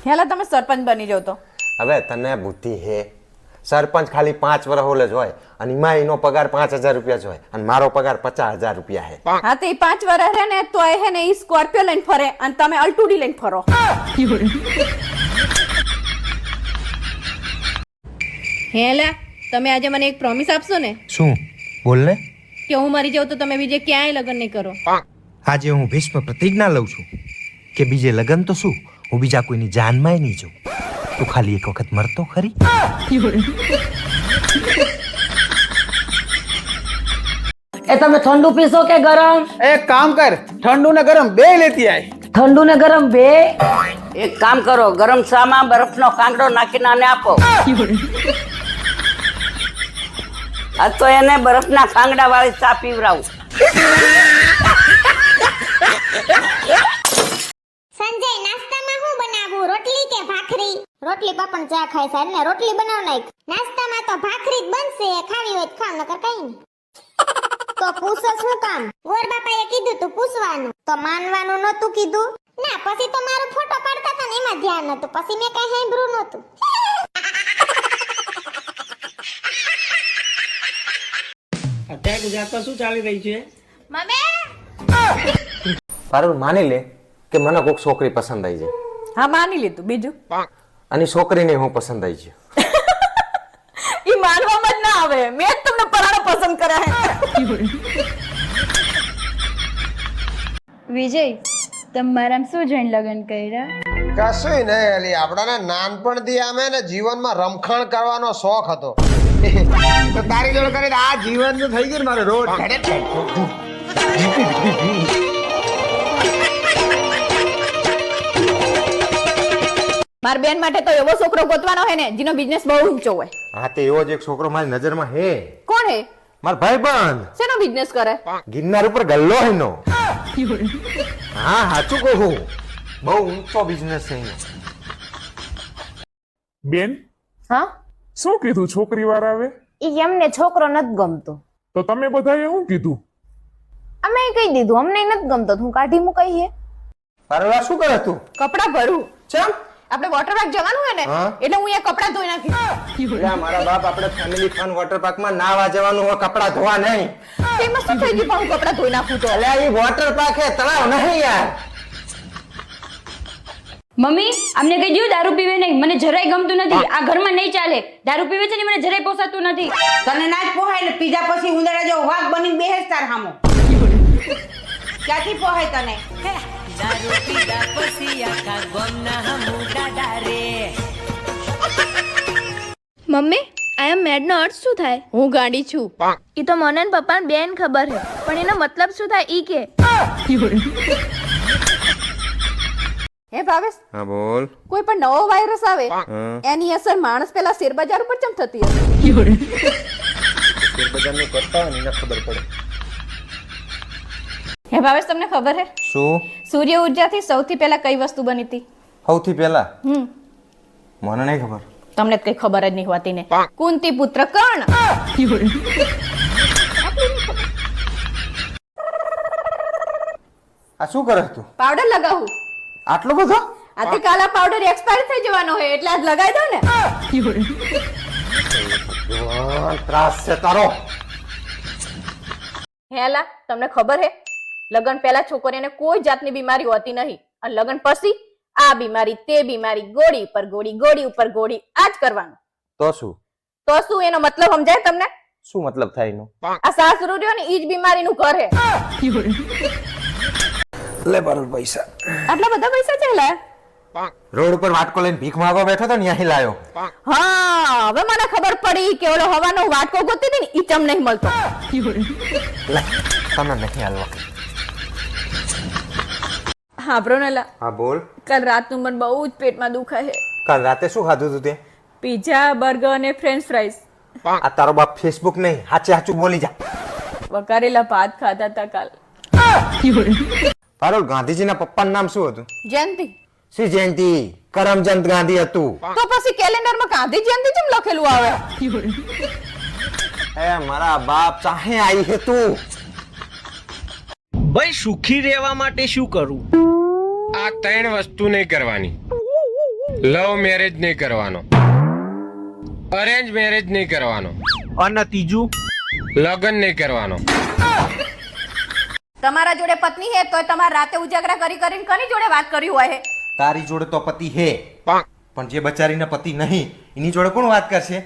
હેલા તમે સરપંચ બની જાવ તો હવે તને બુદ્ધિ હે સરપંચ ખાલી 5 વર્ષ ઓલે જ હોય અને એમાં એનો પગાર 5000 રૂપિયા જ હોય અને મારો પગાર 50000 રૂપિયા હે. હા તો એ 5 વર્ષ રહે ને તો એ હે ને ઈ સ્કોર્પિયો લઈને ફરે અને તમે અલ્ટુડી લઈને ફરો. હેલા તમે આજે મને એક પ્રોમિસ આપશો ને? શું? બોલ ને. કે હું મરી જાઉં તો તમે બીજે ક્યાંય લગ્ન નહીં કરો. આજે હું ભીષ્મ પ્રતિજ્ઞા લઉં છું કે બીજે લગ્ન તો શું, હું બીજા કોઈની જાનમાંય નહીં જાઉં. તું ખાલી એક વખત મરતો ખરી. એ તમે ઠંડુ પીશો કે ગરમ? એક કામ કર, ઠંડુ ને ગરમ બે લેતી આય. ઠંડુ ને ગરમ બે? એક કામ કરો, ગરમ ચામાં બરફનો કાંકડો નાખીને આને આપો. આ તો એને બરફના કાંગડા વાળી ચા પીવરાવું. સંજય નાસ્તામાં શું બનાવું, રોટલી કે ભાખરી? રોટલી પાપણ ચા ખાય છે ને, રોટલી બનાવ નાખ. નાસ્તામાં તો ભાખરી જ બનશે, ખાવી હોય તો ખાવ, નકર કઈ નહીં. તો પૂછો શું કામ? ગોર બાપાએ કીધું તું પૂછવાનું, તો માનવાનું નતું કીધું? ના પછી તો મારો ફોટો પાડતા હતા ને એમાં ધ્યાન નતું, પછી મેં કઈ સાંભળ્યું નતું. અત્યારે ગુજરાતમાં શું ચાલી રહી છે? મમ્મી પારુલ માની લે કે મને કોઈક છોકરી પસંદ આવી છે હા માની લીધું, બીજું? અને છોકરીને હું પસંદ આવી છે. ઈ માનવામાં જ ના આવે, મેં જ તમને પરાણે પસંદ કર્યા હે. વિજય, તમે મારામાં શું જોઈને લગ્ન કર્યા? કશું નહીં અલી, આપણાને નાનપણથી આમે ને જીવનમાં રમખાણ કરવાનો શોખ હતો. તો તારી જોડે કરીને આ જીવન તો થઈ ગયું ને મારે રોજ માર બેન માટે તો એવો છોકરો ગોતવાનો હે ને જેનો બિઝનેસ બહુ ઊંચો હોય. હા તે એવો જ એક છોકરો મારી નજરમાં હે. કોણ હે? મારો ભાઈબંધ. શેનો બિઝનેસ કરે? ગિરનાર ઉપર ગલ્લો હેનો. હા સાચું કહું, બહુ ઊંચો બિઝનેસ છે એનો. બેન, હા, શું કીધું છોકરી વાર આવે? ઈ એમને છોકરો નથી ગમતો. તો તમે બધાએ શું કીધું? અમે કહી દીધું અમને નથી ગમતો, હું કાઢી મુકાઈ હે. પારુલા શું કરે તું? કપડા ભરું. ચમ? આપણે વોટર પાર્ક જવાનું હે ને એટલે હું અહીંયા કપડા ધોઈ નાખીશ. એટલે મારા બાપ આપણે ફેમિલી ફન વોટર પાર્ક માં નાવા જવાનું હોય, કપડા ધોવા નહીં. એમાં શું થઈ ગયું પણ હું કપડા ધોઈ નાખું તો? એટલે આ વોટર પાર્ક હે, તળાવ નહીં યાર. મમ્મી, અમને કહી દઉં દારૂ પીવે નહીં, મને જરાય ગમતું નથી. આ ઘરમાં નહીં ચાલે. દારૂ પીવે છે ને મને જરાય પોસાતું નથી. તને ના જ પોહાય ને, પીઝા પછી ઉંદરા જેવો વાઘ બનીને બેહેસ તાર હામો. ક્યાંથી પોહાય તને? દારૂ પીધા પછી આખા ગમના હમુડા ડારે. મમ્મી, આઈ એમ મેડ નો અર્થ શું થાય? હું ગાંડી છું. ઈ તો મને ને પપ્પા ને બેન ખબર છે, પણ એનો મતલબ શું થાય ઈ કે? હે ભાવેશ, હા બોલ. કોઈ પણ નવો વાયરસ આવે એની અસર માણસ પેલા શેર બજાર ઉપર ચમ થતી હશે? શેર બજારનું કરતા હોય ને એને ખબર પડે. હે ભાવેશ, તમને ખબર હે શું? સૂર્ય ઉર્જાથી સૌથી પહેલા કઈ વસ્તુ બની હતી? સૌથી પહેલા મને નહીં ખબર. તમને કઈ ખબર જ નહીં હોતી ને. કુંતી પુત્ર કર્ણ. આ શું કરે તું? પાવડર લગાવું. આટલો બધો? આથી કાલા પાવડર એક્સપાયર થઈ જવાનો હોય એટલે આજ લગાવી દો ને. ત્રાસ છે તારો. હેલા, તમને ખબર હે લગન પહેલા છોકરીઓને કોઈ જાતની બીમારી હોતી નહીં અને લગન પછી આ બીમારી તે બીમારી, ગોળી ઉપર ગોળી, ગોળી ઉપર ગોળી, આ જ કરવાનું. તો શું? તો શું એનો મતલબ સમજાય તમને? શું મતલબ થાય એનો? આ સાસરું રહ્યો ને ઈ જ બીમારીનું ઘર હે. લે બારું પૈસા. આટલા બધા પૈસા છે લે? રોડ ઉપર વાટકો લઈને ભીખ માંગવા બેઠો તો ને અહીં લાયો. હા, હવે મને ખબર પડી કે ઓલો હવાનો વાટકો ગોતી હતી ને ઈ ચમ નહીં મળતો. લે તને નહીં હાલવા. હા બ્રોનેલા, હા બોલ. કાલ રાતનું મને બહુ જ પેટમાં દુખાય છે. કાલ રાતે શું ખાધું તું તે? પિઝા, બર્ગર અને ફ્રેન્ચ ફ્રાઈઝ. આ તારો બાપ ફેસબુક નહીં, હાચે હાચું બોલી જા. વઘારેલા ભાત ખાધા હતા કાલ. પારુલ, ગાંધીજીના પપ્પાનું નામ શું હતું? જયંતિ. શ્રી જયંતિ. કરમચંદ ગાંધી હતું. તો પછી કેલેન્ડરમાં ગાંધી જયંતિ કેમ લખેલું આવે? એ મારા બાપ ચાહે આવી હે તું. ભાઈ સુખી રહેવા માટે શું કરું? આ ત્રણ વસ્તુ નહીં કરવાની. લવ મેરેજ નહીં કરવાનો, અરેન્જ મેરેજ નહીં કરવાનો, અને ત્રીજું લગ્ન નહીં કરવાનો. તમારા જોડે પત્ની હે તોય તમારે રાતે ઉજાગરા કરી કરીને કની જોડે વાત કરી હોય હે? તારી જોડે તો પતિ હે, પણ જે બચારીને પતિ નહીં એની જોડે કોણ વાત કરશે?